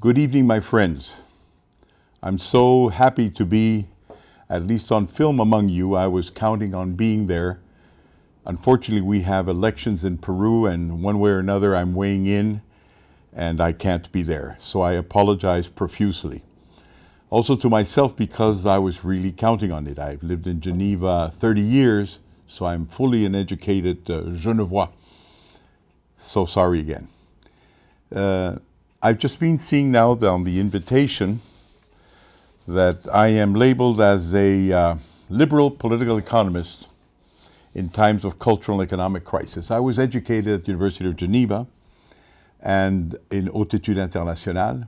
Good evening, my friends. I'm so happy to be, at least on film, among you. I was counting on being there. Unfortunately, we have elections in Peru, and one way or another, I'm weighing in, and I can't be there. So I apologize profusely. Also to myself, because I was really counting on it. I've lived in Geneva 30 years, so I'm fully an educated Genevois. So sorry again. I've just been seeing now on the invitation that I am labeled as a liberal political economist in times of cultural and economic crisis. I was educated at the University of Geneva and in Haute Études Internationales.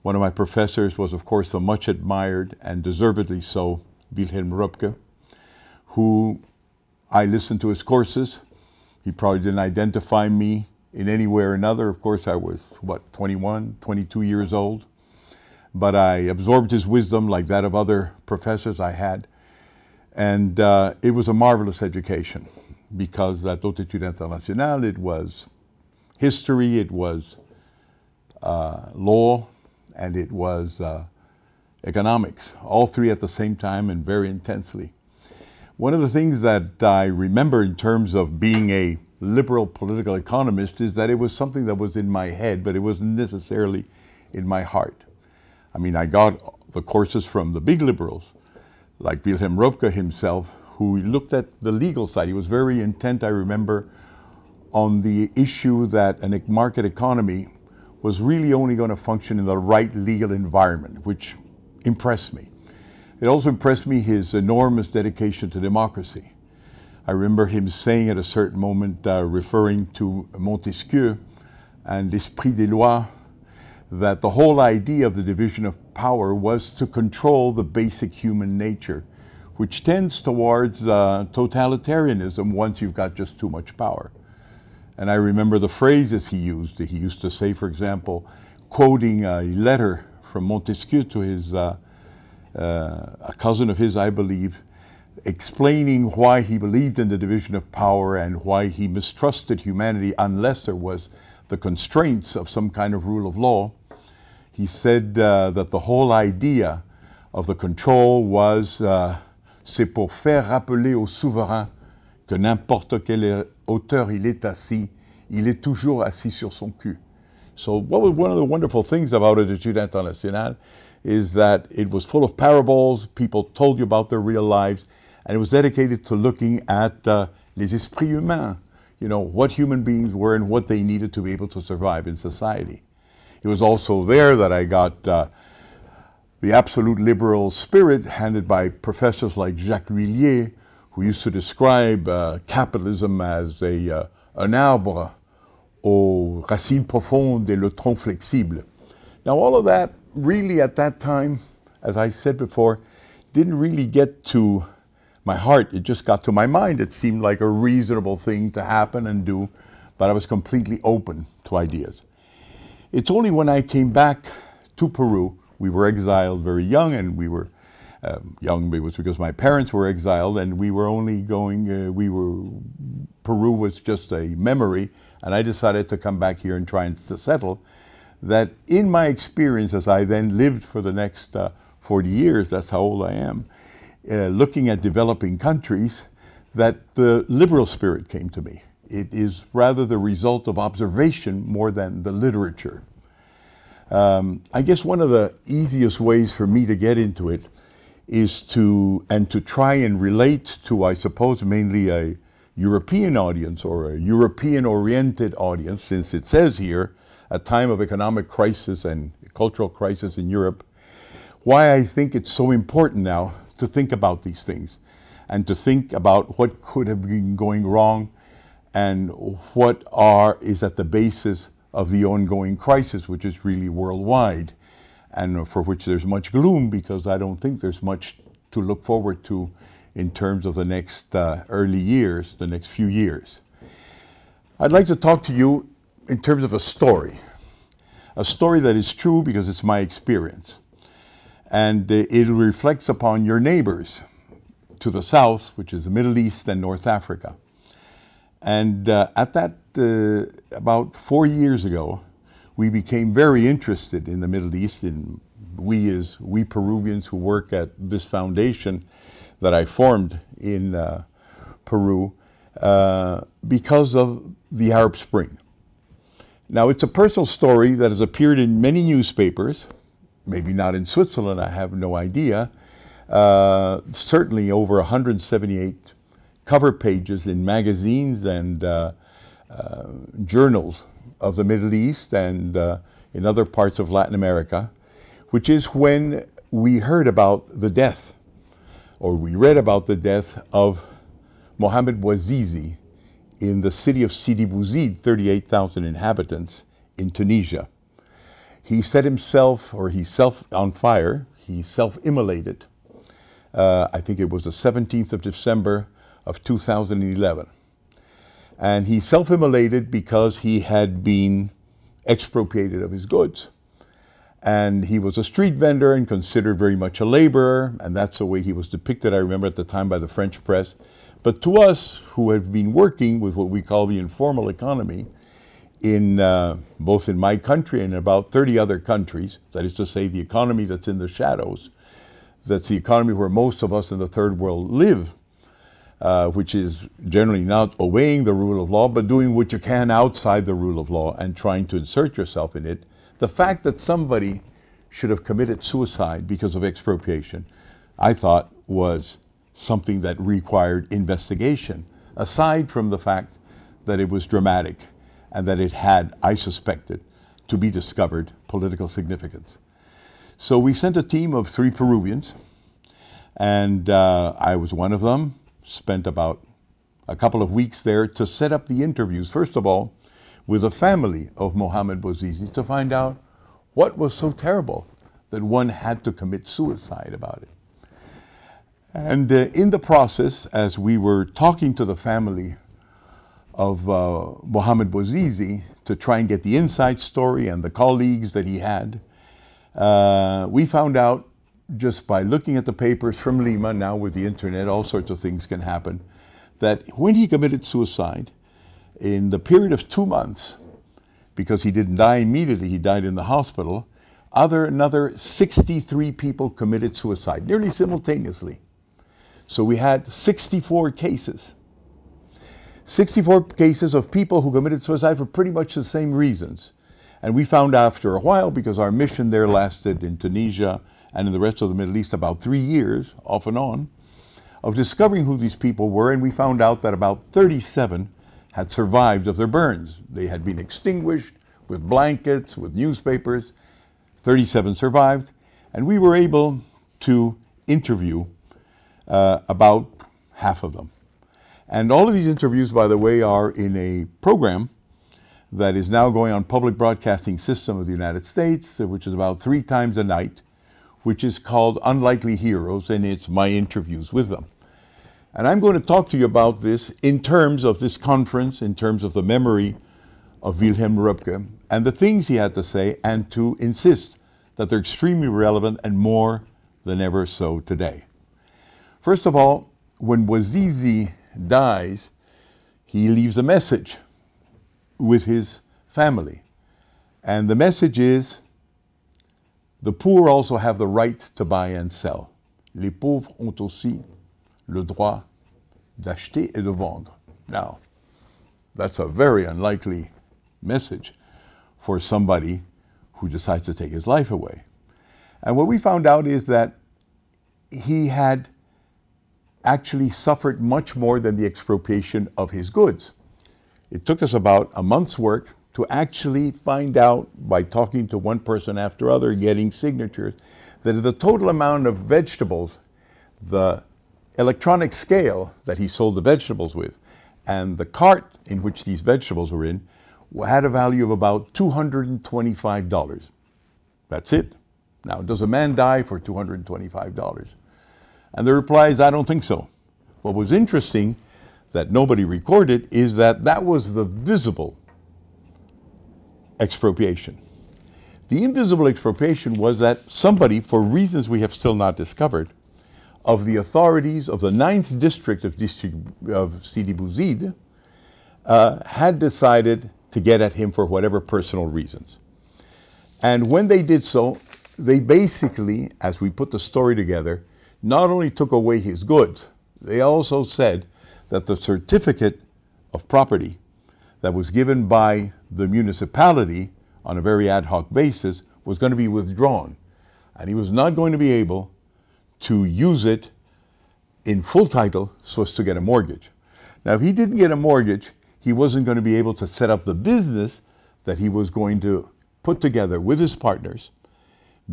One of my professors was, of course, a much admired and deservedly so, Wilhelm Röpke, who I listened to his courses. He probably didn't identify me in any way or another. Of course, I was, 21, 22 years old. But I absorbed his wisdom like that of other professors I had. And it was a marvelous education because at Haute Études Internationales, it was history, it was law, and it was economics, all three at the same time and very intensely. One of the things that I remember in terms of being a liberal political economist is that it was something that was in my head, but it wasn't necessarily in my heart. I mean, I got the courses from the big liberals, like Wilhelm Röpke himself, who looked at the legal side. He was very intent, I remember, on the issue that a market economy was really only going to function in the right legal environment, which impressed me. It also impressed me his enormous dedication to democracy. I remember him saying at a certain moment, referring to Montesquieu and l'esprit des lois, that the whole idea of the division of power was to control the basic human nature, which tends towards totalitarianism once you've got just too much power. And I remember the phrases he used. He used to say, for example, quoting a letter from Montesquieu to his, a cousin of his, I believe, explaining why he believed in the division of power and why he mistrusted humanity unless there was the constraints of some kind of rule of law. He said that the whole idea of the control was c'est pour faire rappeler au souverain que n'importe quelle hauteur il est assis, il est toujours assis sur son cul. So what was one of the wonderful things about Études Internationales is that it was full of parables, people told you about their real lives, and it was dedicated to looking at les esprits humains, you know, what human beings were and what they needed to be able to survive in society. It was also there that I got the absolute liberal spirit handed by professors like Jacques Lhuillier, who used to describe capitalism as un arbre aux racines profondes et le tronc flexible. Now all of that really at that time, as I said before, didn't really get to my heart. It just got to my mind. It seemed like a reasonable thing to happen and do, but I was completely open to ideas. It's only when I came back to Peru, we were exiled very young, and we were young, it was because my parents were exiled, and we were only going, Peru was just a memory, and I decided to come back here and try and to settle, that in my experience, as I then lived for the next 40 years, that's how old I am, looking at developing countries, that the liberal spirit came to me. It is rather the result of observation more than the literature. I guess one of the easiest ways for me to get into it is to try and relate to, I suppose, mainly a European audience or a European-oriented audience, since it says here, a time of economic crisis and cultural crisis in Europe, why I think it's so important now to think about these things and to think about what could have been going wrong and what is at the basis of the ongoing crisis, which is really worldwide, and for which there's much gloom because I don't think there's much to look forward to in terms of the next early years, the next few years. I'd like to talk to you in terms of a story that is true because it's my experience. And it reflects upon your neighbors to the south, which is the Middle East and North Africa. And at that, about 4 years ago, we became very interested in the Middle East, and we Peruvians who work at this foundation that I formed in Peru because of the Arab Spring. Now, it's a personal story that has appeared in many newspapers, maybe not in Switzerland, I have no idea. Certainly over 178 cover pages in magazines and journals of the Middle East and in other parts of Latin America, which is when we heard about the death, or we read about the death of Mohamed Bouazizi in the city of Sidi Bouzid, 38,000 inhabitants in Tunisia. He set himself, or he on fire, he self-immolated. I think it was the 17th of December of 2011. And he self-immolated because he had been expropriated of his goods. And he was a street vendor and considered very much a laborer, and that's the way he was depicted, I remember at the time, by the French press. But to us, who have been working with what we call the informal economy, in both in my country and about 30 other countries, that is to say, the economy that's in the shadows, that's the economy where most of us in the third world live, which is generally not obeying the rule of law, but doing what you can outside the rule of law and trying to insert yourself in it. The fact that somebody should have committed suicide because of expropriation, I thought was something that required investigation, aside from the fact that it was dramatic and that it had, I suspected, to be discovered, political significance. So we sent a team of 3 Peruvians, and I was one of them, spent about a couple of weeks there to set up the interviews, first of all, with the family of Mohamed Bouazizi, to find out what was so terrible that one had to commit suicide about it. And in the process, as we were talking to the family of Mohamed Bouazizi to try and get the inside story and the colleagues that he had, we found out just by looking at the papers from Lima, now with the internet, all sorts of things can happen, that when he committed suicide, in the period of 2 months, because he didn't die immediately, he died in the hospital, another 63 people committed suicide, nearly simultaneously. So we had 64 cases. 64 cases of people who committed suicide for pretty much the same reasons. And we found after a while, because our mission there lasted in Tunisia and in the rest of the Middle East about 3 years, off and on, of discovering who these people were, and we found out that about 37 had survived of their burns. They had been extinguished with blankets, with newspapers. 37 survived, and we were able to interview about half of them. And all of these interviews, by the way, are in a program that is now going on public broadcasting system of the United States, which is about 3 times a night, which is called Unlikely Heroes, and it's my interviews with them. And I'm going to talk to you about this in terms of this conference, in terms of the memory of Wilhelm Röpke and the things he had to say, and to insist that they're extremely relevant and more than ever so today. First of all, when Bouazizi dies, he leaves a message with his family. And the message is, the poor also have the right to buy and sell. Les pauvres ont aussi le droit d'acheter et de vendre. Now, that's a very unlikely message for somebody who decides to take his life away. And what we found out is that he had actually suffered much more than the expropriation of his goods. It took us about a month's work to actually find out, by talking to one person after other, getting signatures, that the total amount of vegetables, the electronic scale that he sold the vegetables with, and the cart in which these vegetables were in, had a value of about $225. That's it. Now, does a man die for $225? And the reply is, I don't think so. What was interesting that nobody recorded is that that was the visible expropriation. The invisible expropriation was that somebody, for reasons we have still not discovered, of the authorities of the 9th district of Sidi Bouzid had decided to get at him for whatever personal reasons. And when they did so, they basically, as we put the story together, not only took away his goods, they also said that the certificate of property that was given by the municipality on a very ad hoc basis was going to be withdrawn. And he was not going to be able to use it in full title so as to get a mortgage. Now, if he didn't get a mortgage, he wasn't going to be able to set up the business that he was going to put together with his partners,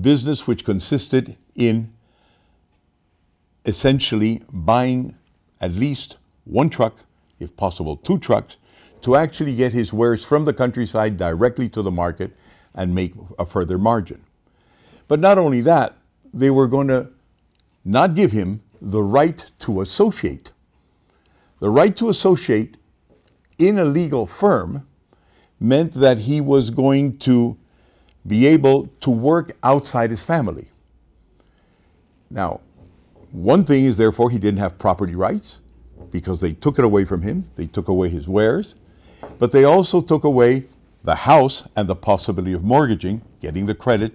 business which consisted in essentially buying at least one truck, if possible 2 trucks, to actually get his wares from the countryside directly to the market and make a further margin. But not only that, they were going to not give him the right to associate. The right to associate in a legal firm meant that he was going to be able to work outside his family. Now, one thing is, therefore, he didn't have property rights because they took it away from him. They took away his wares, but they also took away the house and the possibility of mortgaging, getting the credit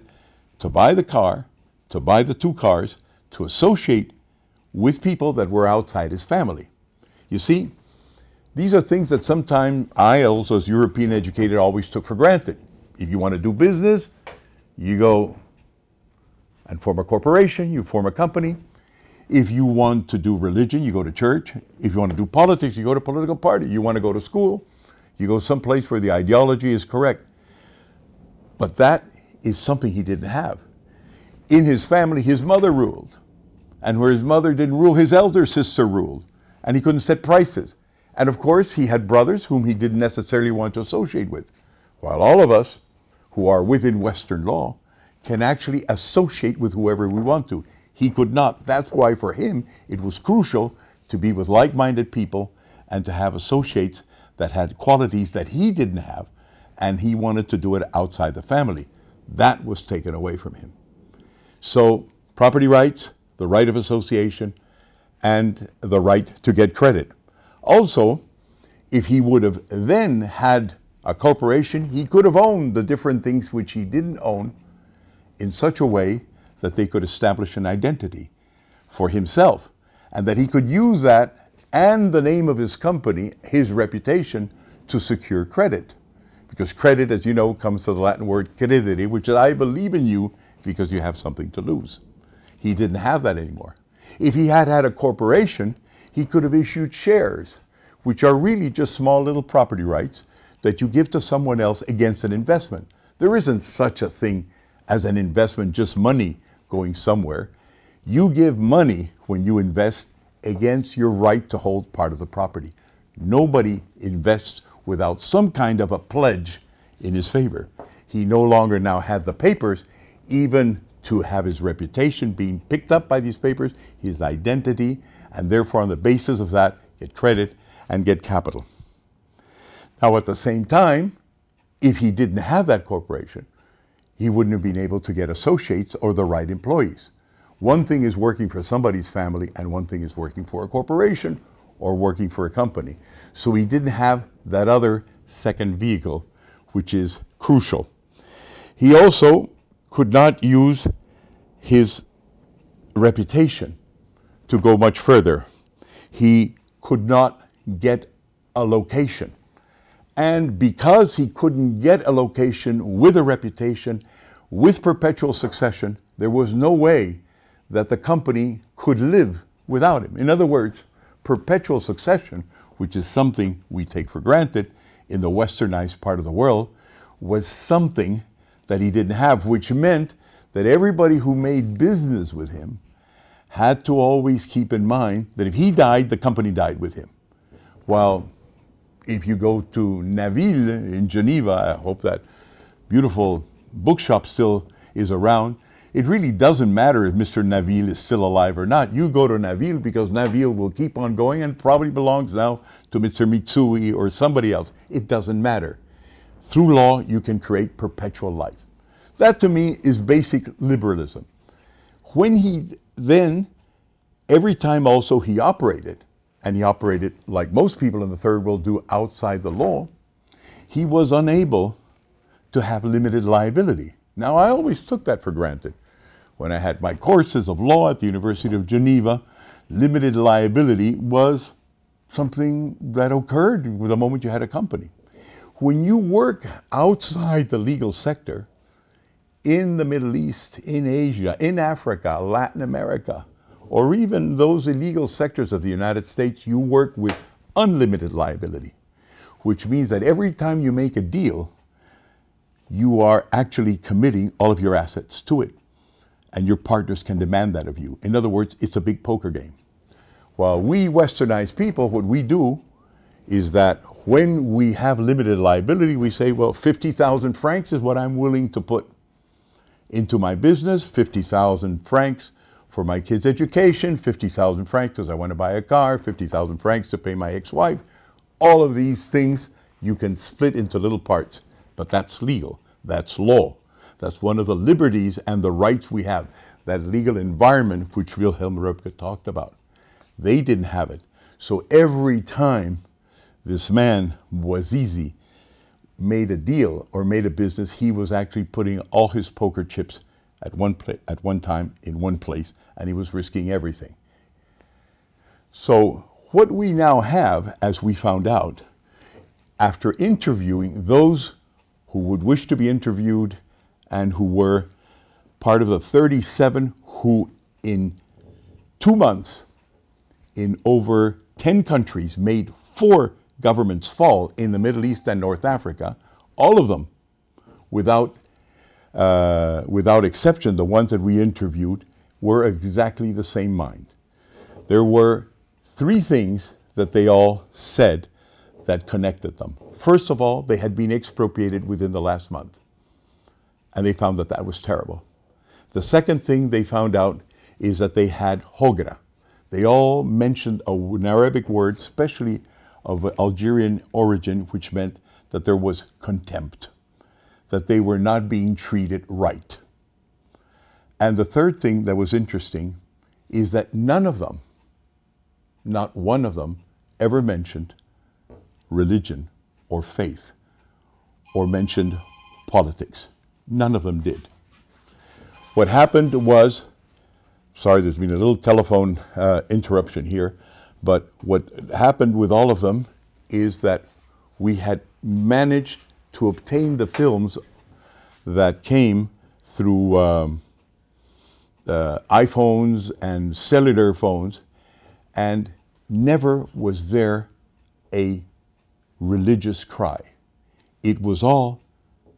to buy the car, to buy the 2 cars, to associate with people that were outside his family. You see, these are things that sometimes I, also as European educated, always took for granted. If you want to do business, you go and form a corporation, you form a company. If you want to do religion, you go to church. If you want to do politics, you go to political party. You want to go to school, you go someplace where the ideology is correct. But that is something he didn't have. In his family, his mother ruled. And where his mother didn't rule, his elder sister ruled. And he couldn't set prices. And of course, he had brothers whom he didn't necessarily want to associate with. While all of us who are within Western law can actually associate with whoever we want to. He could not. That's why for him it was crucial to be with like-minded people and to have associates that had qualities that he didn't have, and he wanted to do it outside the family. That was taken away from him. So property rights, the right of association, and the right to get credit. Also, if he would have then had a corporation, he could have owned the different things which he didn't own in such a way that they could establish an identity for himself, and that he could use that and the name of his company, his reputation, to secure credit. Because credit, as you know, comes from the Latin word credere, which is I believe in you because you have something to lose. He didn't have that anymore. If he had had a corporation, he could have issued shares, which are really just small little property rights that you give to someone else against an investment. There isn't such a thing as an investment, just money going somewhere. You give money when you invest against your right to hold part of the property. Nobody invests without some kind of a pledge in his favor. He no longer now had the papers, even to have his reputation being picked up by these papers, his identity, and therefore on the basis of that, get credit and get capital. Now at the same time, if he didn't have that corporation, he wouldn't have been able to get associates or the right employees. One thing is working for somebody's family, and one thing is working for a corporation or working for a company. So he didn't have that other second vehicle, which is crucial. He also could not use his reputation to go much further. He could not get a location. And because he couldn't get a location with a reputation, with perpetual succession, there was no way that the company could live without him. In other words, perpetual succession, which is something we take for granted in the westernized part of the world, was something that he didn't have, which meant that everybody who made business with him had to always keep in mind that if he died, the company died with him. While if you go to Naville in Geneva, I hope that beautiful bookshop still is around, it really doesn't matter if Mr. Naville is still alive or not. You go to Naville because Naville will keep on going and probably belongs now to Mr. Mitsui or somebody else. It doesn't matter. Through law, you can create perpetual life. That to me is basic liberalism. When he then, every time also he operated, and he operated like most people in the third world do outside the law, he was unable to have limited liability. Now, I always took that for granted. When I had my courses of law at the University of Geneva, limited liability was something that occurred the moment you had a company. When you work outside the legal sector, in the Middle East, in Asia, in Africa, Latin America, or even those illegal sectors of the United States, you work with unlimited liability, which means that every time you make a deal, you are actually committing all of your assets to it, and your partners can demand that of you. In other words, it's a big poker game. While we westernized people, what we do is that when we have limited liability, we say, well, 50,000 francs is what I'm willing to put into my business, 50,000 francs for my kids' education, 50,000 francs because I want to buy a car, 50,000 francs to pay my ex-wife. All of these things you can split into little parts, but that's legal, that's law. That's one of the liberties and the rights we have, that legal environment which Wilhelm Röpke talked about. They didn't have it. So every time this man, Bouazizi, made a deal or made a business, he was actually putting all his poker chips at one time in one place, and he was risking everything. So what we now have, as we found out, after interviewing those who would wish to be interviewed and who were part of the 37 who in 2 months in over 10 countries made 4 governments fall in the Middle East and North Africa, all of them, without exception, the ones that we interviewed, were exactly the same mind. There were 3 things that they all said that connected them. First of all, they had been expropriated within the last month, and they found that that was terrible. The second thing they found out is that they had hogra. They all mentioned an Arabic word, especially of Algerian origin, which meant that there was contempt, that they were not being treated right. And the third thing that was interesting is that none of them, not one of them, ever mentioned religion or faith or mentioned politics. None of them did. What happened was, sorry, there's been a little telephone interruption here, but what happened with all of them is that we had managed to obtain the films that came through iPhones and cellular phones, and never was there a religious cry. It was all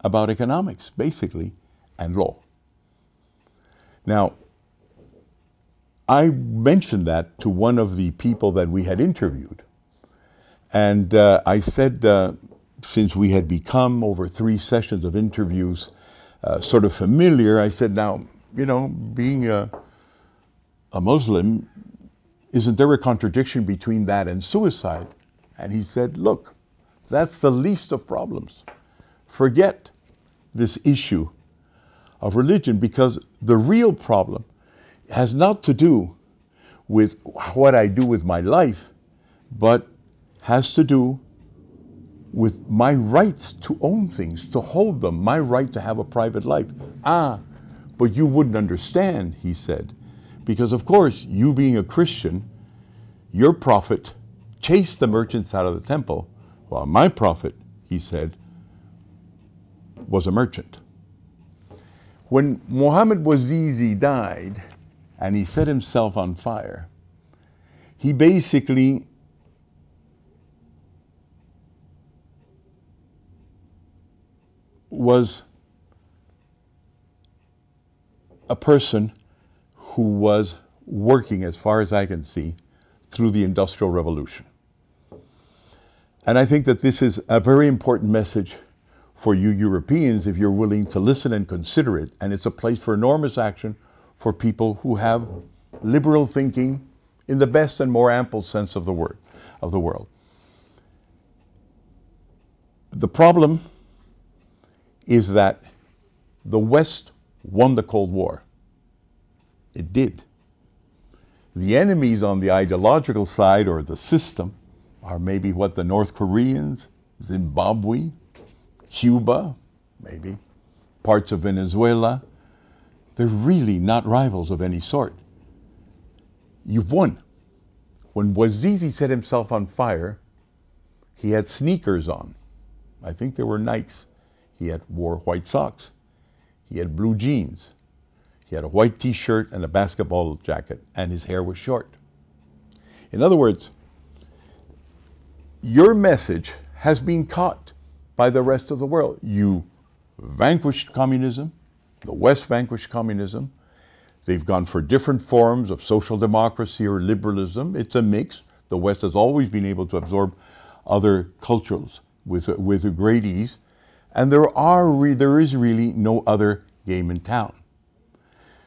about economics, basically, and law. Now, I mentioned that to one of the people that we had interviewed, and I said, since we had become over 3 sessions of interviews sort of familiar, I said, now, you know, being a Muslim, isn't there a contradiction between that and suicide? And he said, look, that's the least of problems. Forget this issue of religion, because the real problem has not to do with what I do with my life, but has to do with my right to own things, to hold them, my right to have a private life. Ah, but you wouldn't understand, he said, because of course, you being a Christian, your prophet chased the merchants out of the temple, while my prophet, he said, was a merchant. When Mohammed Bouazizi died and he set himself on fire, he basically was a person who was working, as far as I can see, through the Industrial Revolution. And I think that this is a very important message for you Europeans if you're willing to listen and consider it. And it's a place for enormous action for people who have liberal thinking in the best and more ample sense of the word, of the world. The problem is that the West won the Cold War. It did. The enemies on the ideological side or the system are maybe what the North Koreans, Zimbabwe, Cuba, maybe, parts of Venezuela. They're really not rivals of any sort. You've won. When Bouazizi set himself on fire, he had sneakers on. I think they were Nikes. He wore white socks. He had blue jeans. He had a white t-shirt and a basketball jacket, and his hair was short. In other words, your message has been caught by the rest of the world. You vanquished communism. The West vanquished communism. They've gone for different forms of social democracy or liberalism. It's a mix. The West has always been able to absorb other cultures with a great ease. And there is really no other game in town.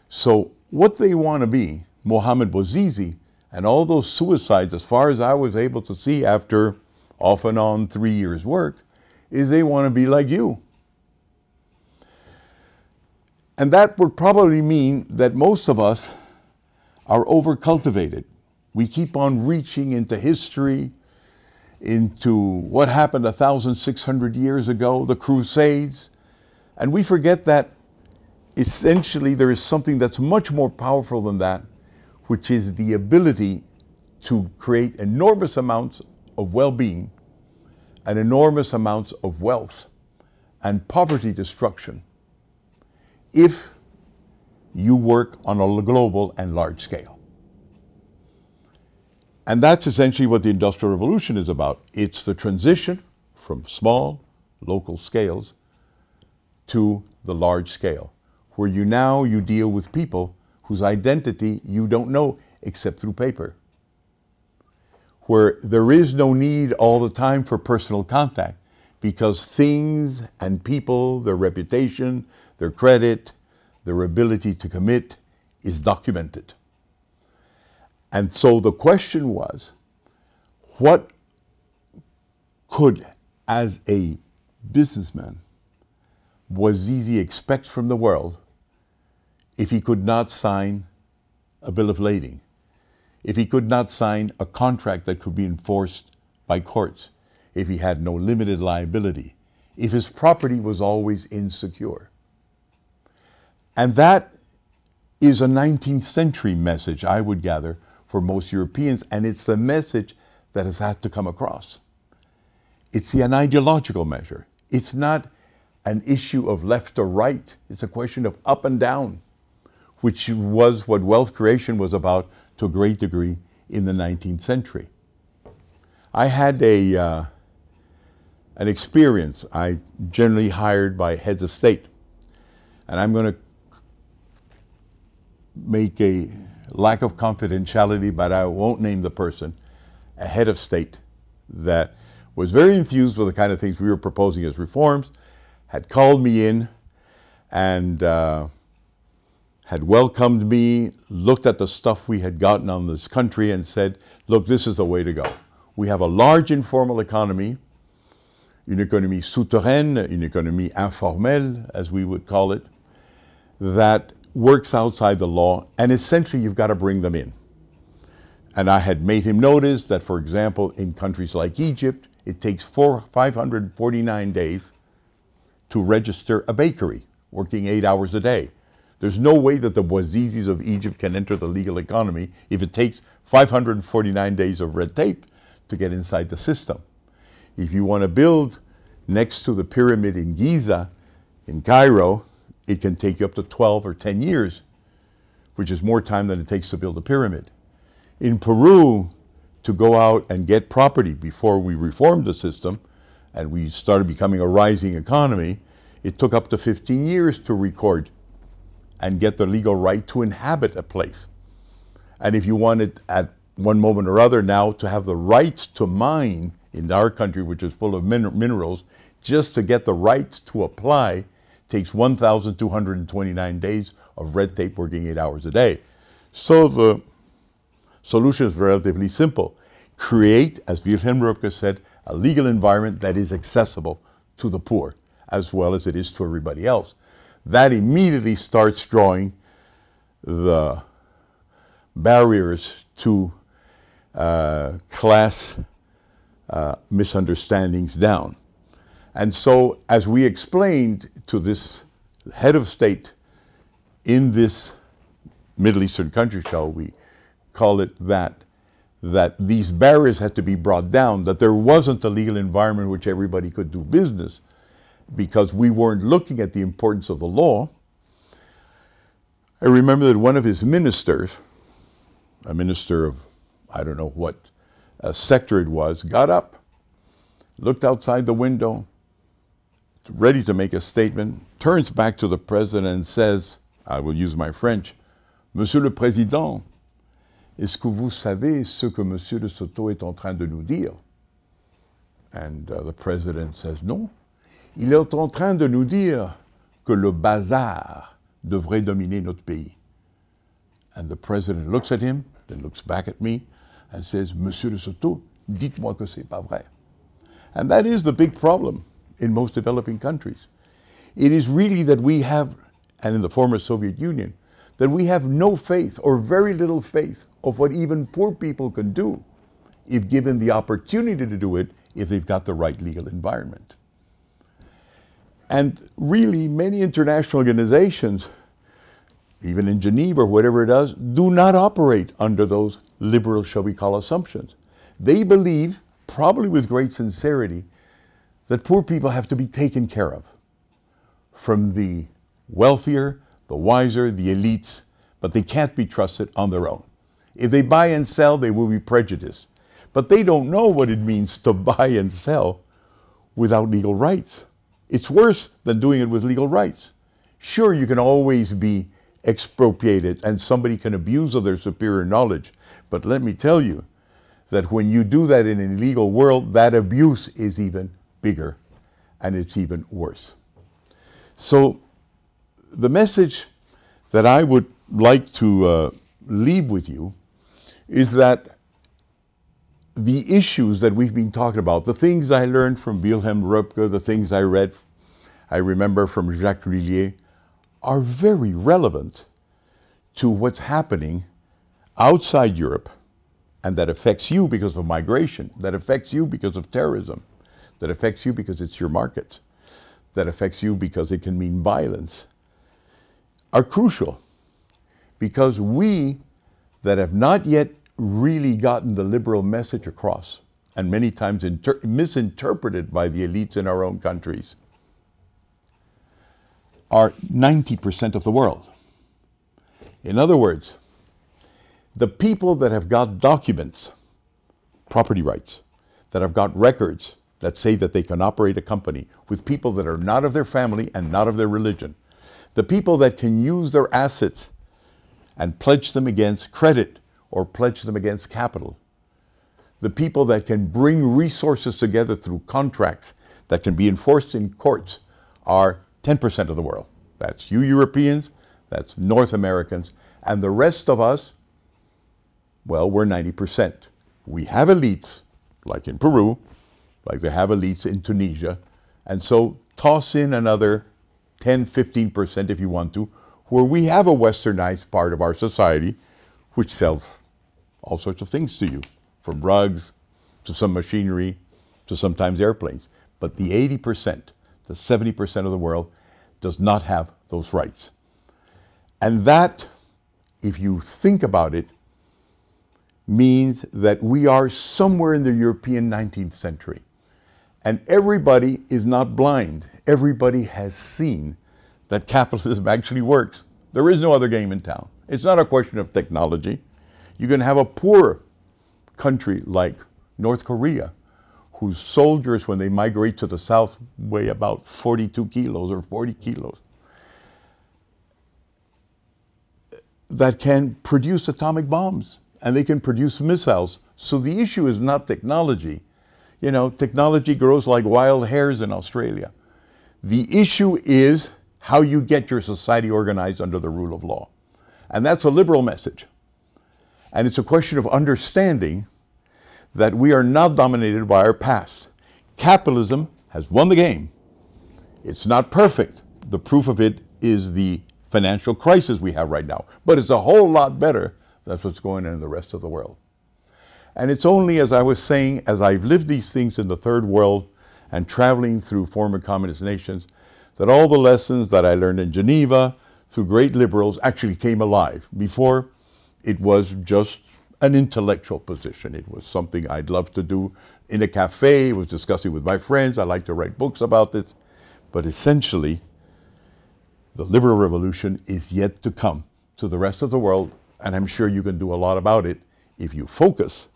So what they want to be, Mohamed Bouazizi, and all those suicides, as far as I was able to see after off and on 3 years' work, is they want to be like you. And that would probably mean that most of us are overcultivated. We keep on reaching into history, into what happened 1,600 years ago, the Crusades, and we forget that essentially there is something that's much more powerful than that, which is the ability to create enormous amounts of well-being and enormous amounts of wealth and poverty destruction if you work on a global and large scale. And that's essentially what the Industrial Revolution is about. It's the transition from small, local scales to the large scale, where you deal with people whose identity you don't know except through paper, where there is no need all the time for personal contact because things and people, their reputation, their credit, their ability to commit is documented. And so the question was, what could, as a businessman, Bouazizi expect from the world if he could not sign a bill of lading, if he could not sign a contract that could be enforced by courts, if he had no limited liability, if his property was always insecure? And that is a 19th century message, I would gather, for most Europeans, and it's the message that has had to come across. It's an ideological measure. It's not an issue of left or right. It's a question of up and down, which was what wealth creation was about to a great degree in the 19th century. I had an experience. I generally hired by heads of state, and I'm going to make a lack of confidentiality, but I won't name the person, a head of state that was very enthused with the kind of things we were proposing as reforms, had called me in and had welcomed me, looked at the stuff we had gotten on this country and said, look, this is the way to go. We have a large informal economy, une économie souterraine, une économie informelle, as we would call it, that works outside the law, and essentially you've got to bring them in. And I had made him notice that, for example, in countries like Egypt, it takes 549 days to register a bakery, working 8 hours a day. There's no way that the Bouazizis of Egypt can enter the legal economy if it takes 549 days of red tape to get inside the system. If you want to build next to the pyramid in Giza, in Cairo, it can take you up to 12 or 10 years, which is more time than it takes to build a pyramid. In Peru, to go out and get property before we reformed the system and we started becoming a rising economy, it took up to 15 years to record and get the legal right to inhabit a place. And if you wanted at one moment or other now to have the right to mine in our country, which is full of minerals, just to get the right to apply takes 1,229 days of red tape working 8 hours a day. So the solution is relatively simple. Create, as Wilhelm Röpke said, a legal environment that is accessible to the poor as well as it is to everybody else. That immediately starts drawing the barriers to class misunderstandings down. And so, as we explained to this head of state in this Middle Eastern country, shall we call it that these barriers had to be brought down, that there wasn't a legal environment in which everybody could do business because we weren't looking at the importance of the law. I remember that one of his ministers, a minister of, I don't know what sector it was, got up, looked outside the window, ready to make a statement, turns back to the president and says, I will use my French, Monsieur le Président, est-ce que vous savez ce que Monsieur de Soto est en train de nous dire? And the president says, non. Il est en train de nous dire que le bazar devrait dominer notre pays. And the president looks at him, then looks back at me and says, Monsieur de Soto, dites-moi que c'est pas vrai. And that is the big problem in most developing countries. It is really that we have, and in the former Soviet Union, that we have no faith or very little faith of what even poor people can do if given the opportunity to do it, if they've got the right legal environment. And really, many international organizations, even in Geneva or whatever it does, do not operate under those liberal, shall we call, assumptions. They believe, probably with great sincerity, that poor people have to be taken care of from the wealthier, the wiser, the elites, but they can't be trusted on their own. If they buy and sell, they will be prejudiced. But they don't know what it means to buy and sell without legal rights. It's worse than doing it with legal rights. Sure, you can always be expropriated and somebody can abuse of their superior knowledge. But let me tell you that when you do that in an illegal world, that abuse is even bigger and it's even worse. So the message that I would like to leave with you is that the issues that we've been talking about, the things I learned from Wilhelm Röpke, the things I read, I remember from Jacques Rillier, are very relevant to what's happening outside Europe, and that affects you because of migration, that affects you because of terrorism, that affects you because it's your market, that affects you because it can mean violence, are crucial. Because we that have not yet really gotten the liberal message across, and many times misinterpreted by the elites in our own countries, are 90% of the world. In other words, the people that have got documents, property rights, that have got records that say that they can operate a company with people that are not of their family and not of their religion, the people that can use their assets and pledge them against credit or pledge them against capital, the people that can bring resources together through contracts that can be enforced in courts are 10% of the world. That's you Europeans, that's North Americans, and the rest of us, well, we're 90%. We have elites, like in Peru, like they have elites in Tunisia, and so toss in another 10, 15% if you want to, where we have a westernized part of our society which sells all sorts of things to you, from rugs to some machinery to sometimes airplanes. But the 80%, the 70% of the world does not have those rights. And that, if you think about it, means that we are somewhere in the European 19th century. And everybody is not blind. Everybody has seen that capitalism actually works. There is no other game in town. It's not a question of technology. You can have a poor country like North Korea, whose soldiers, when they migrate to the south, weigh about 42 kilos or 40 kilos, that can produce atomic bombs and they can produce missiles. So the issue is not technology. You know, technology grows like wild hares in Australia. The issue is how you get your society organized under the rule of law. And that's a liberal message. And it's a question of understanding that we are not dominated by our past. Capitalism has won the game. It's not perfect. The proof of it is the financial crisis we have right now. But it's a whole lot better than what's going on in the rest of the world. And it's only, as I was saying, as I've lived these things in the third world and traveling through former communist nations, that all the lessons that I learned in Geneva through great liberals actually came alive. Before, it was just an intellectual position. It was something I'd love to do in a cafe. I was discussing with my friends. I like to write books about this. But essentially, the liberal revolution is yet to come to the rest of the world, and I'm sure you can do a lot about it if you focus.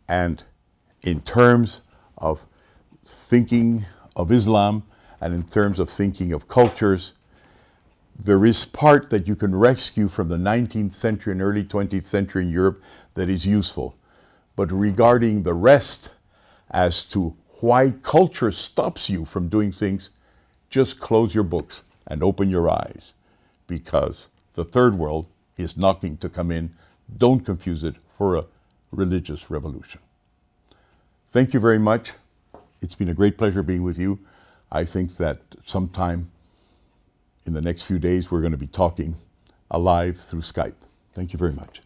And in terms of thinking of Islam and in terms of thinking of cultures, there is part that you can rescue from the 19th century and early 20th century in Europe that is useful. But regarding the rest as to why culture stops you from doing things, just close your books and open your eyes, because the third world is knocking to come in. Don't confuse it for a religious revolution. Thank you very much. It's been a great pleasure being with you. I think that sometime in the next few days we're going to be talking alive through Skype. Thank you very much.